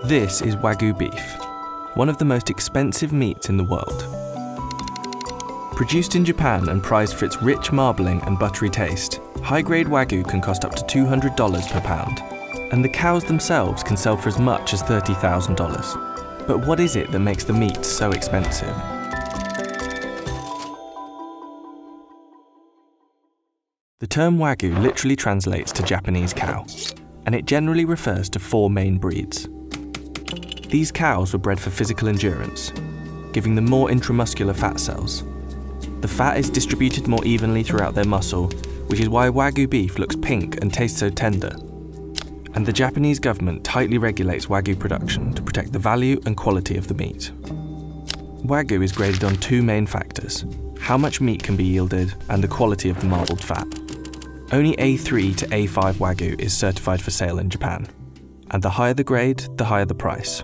This is Wagyu beef, one of the most expensive meats in the world. Produced in Japan and prized for its rich marbling and buttery taste, high-grade Wagyu can cost up to $200 per pound, and the cows themselves can sell for as much as $30,000. But what is it that makes the meat so expensive? The term Wagyu literally translates to Japanese cow, and it generally refers to 4 main breeds. These cows were bred for physical endurance, giving them more intramuscular fat cells. The fat is distributed more evenly throughout their muscle, which is why Wagyu beef looks pink and tastes so tender. And the Japanese government tightly regulates Wagyu production to protect the value and quality of the meat. Wagyu is graded on 2 main factors: how much meat can be yielded and the quality of the marbled fat. Only A3 to A5 Wagyu is certified for sale in Japan, and the higher the grade, the higher the price.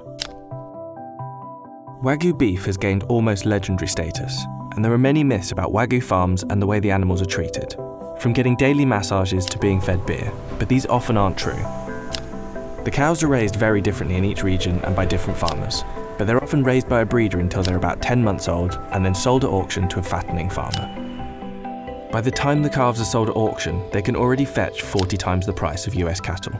Wagyu beef has gained almost legendary status, and there are many myths about Wagyu farms and the way the animals are treated, from getting daily massages to being fed beer, but these often aren't true. The cows are raised very differently in each region and by different farmers, but they're often raised by a breeder until they're about 10 months old and then sold at auction to a fattening farmer. By the time the calves are sold at auction, they can already fetch 40 times the price of US cattle.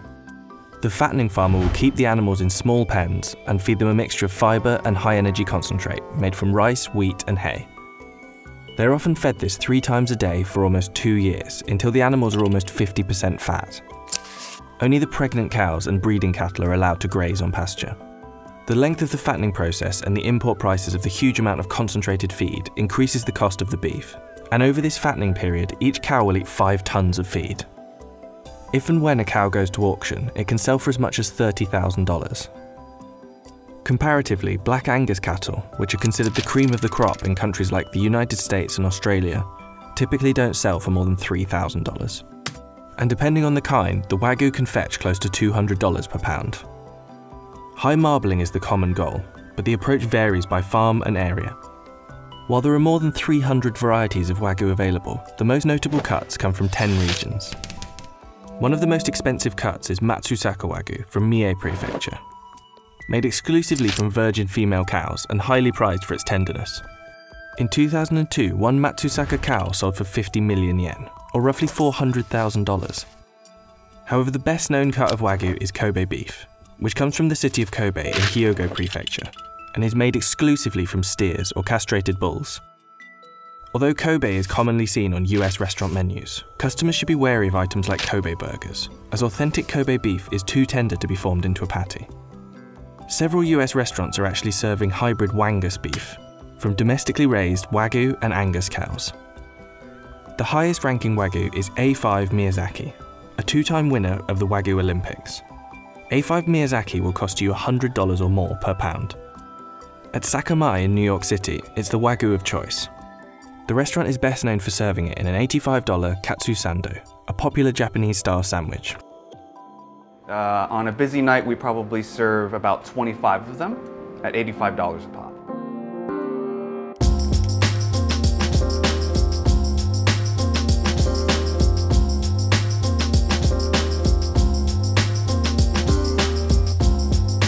The fattening farmer will keep the animals in small pens and feed them a mixture of fibre and high-energy concentrate made from rice, wheat and hay. They're often fed this 3 times a day for almost 2 years, until the animals are almost 50% fat. Only the pregnant cows and breeding cattle are allowed to graze on pasture. The length of the fattening process and the import prices of the huge amount of concentrated feed increases the cost of the beef, and over this fattening period, each cow will eat 5 tons of feed. If and when a cow goes to auction, it can sell for as much as $30,000. Comparatively, Black Angus cattle, which are considered the cream of the crop in countries like the United States and Australia, typically don't sell for more than $3,000. And depending on the kind, the Wagyu can fetch close to $200 per pound. High marbling is the common goal, but the approach varies by farm and area. While there are more than 300 varieties of Wagyu available, the most notable cuts come from 10 regions. One of the most expensive cuts is Matsusaka Wagyu from Mie Prefecture. Made exclusively from virgin female cows and highly prized for its tenderness. In 2002, one Matsusaka cow sold for 50 million yen, or roughly $400,000. However, the best known cut of Wagyu is Kobe beef, which comes from the city of Kobe in Hyogo Prefecture, and is made exclusively from steers or castrated bulls. Although Kobe is commonly seen on US restaurant menus, customers should be wary of items like Kobe burgers, as authentic Kobe beef is too tender to be formed into a patty. Several US restaurants are actually serving hybrid Wangus beef, from domestically raised Wagyu and Angus cows. The highest ranking Wagyu is A5 Miyazaki, a 2-time winner of the Wagyu Olympics. A5 Miyazaki will cost you $100 or more per pound. At Sakamai in New York City, it's the Wagyu of choice. The restaurant is best known for serving it in an $85 katsu sando, a popular Japanese-style sandwich. On a busy night, we probably serve about 25 of them at $85 a pop.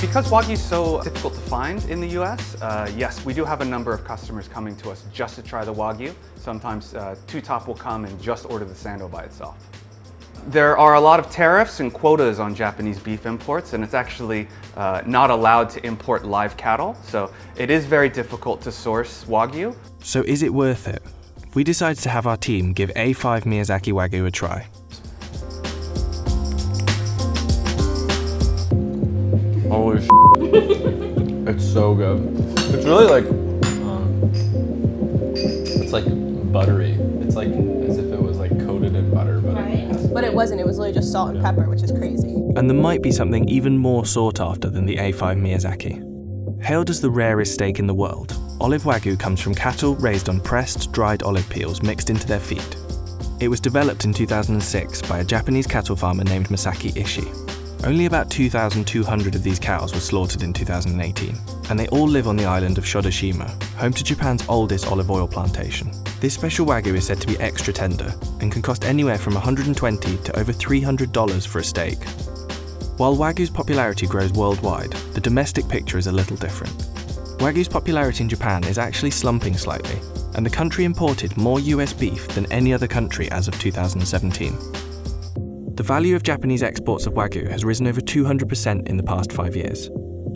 Because Wagyu is so difficult to find in the US, yes, we do have a number of customers coming to us just to try the Wagyu. Sometimes Two-Top will come and just order the sando by itself. There are a lot of tariffs and quotas on Japanese beef imports, and it's actually not allowed to import live cattle, so it is very difficult to source Wagyu. So is it worth it? We decided to have our team give A5 Miyazaki Wagyu a try. Holy it's so good. It's really like, it's like buttery. It's like as if it was like coated in butter, but But it wasn't, it was literally just salt and pepper, which is crazy. And there might be something even more sought after than the A5 Miyazaki. Hailed as the rarest steak in the world, olive Wagyu comes from cattle raised on pressed, dried olive peels mixed into their feed. It was developed in 2006 by a Japanese cattle farmer named Masaki Ishii. Only about 2,200 of these cows were slaughtered in 2018, and they all live on the island of Shodoshima, home to Japan's oldest olive oil plantation. This special Wagyu is said to be extra tender, and can cost anywhere from $120 to over $300 for a steak. While Wagyu's popularity grows worldwide, the domestic picture is a little different. Wagyu's popularity in Japan is actually slumping slightly, and the country imported more US beef than any other country as of 2017. The value of Japanese exports of Wagyu has risen over 200% in the past 5 years.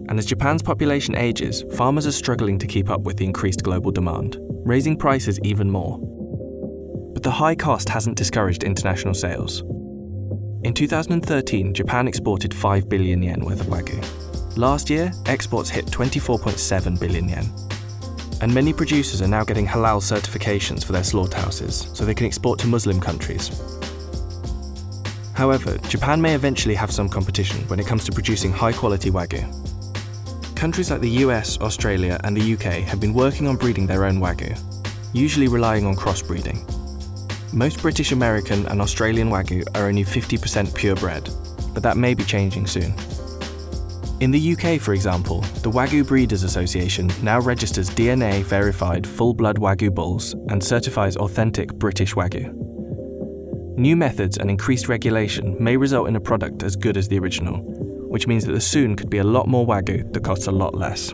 And as Japan's population ages, farmers are struggling to keep up with the increased global demand, raising prices even more. But the high cost hasn't discouraged international sales. In 2013, Japan exported 5 billion yen worth of Wagyu. Last year, exports hit 24.7 billion yen. And many producers are now getting halal certifications for their slaughterhouses, so they can export to Muslim countries. However, Japan may eventually have some competition when it comes to producing high-quality Wagyu. Countries like the US, Australia, and the UK have been working on breeding their own Wagyu, usually relying on crossbreeding. Most British, American, and Australian Wagyu are only 50% purebred, but that may be changing soon. In the UK, for example, the Wagyu Breeders Association now registers DNA-verified full-blood Wagyu bulls and certifies authentic British Wagyu. New methods and increased regulation may result in a product as good as the original, which means that there soon could be a lot more Wagyu that costs a lot less.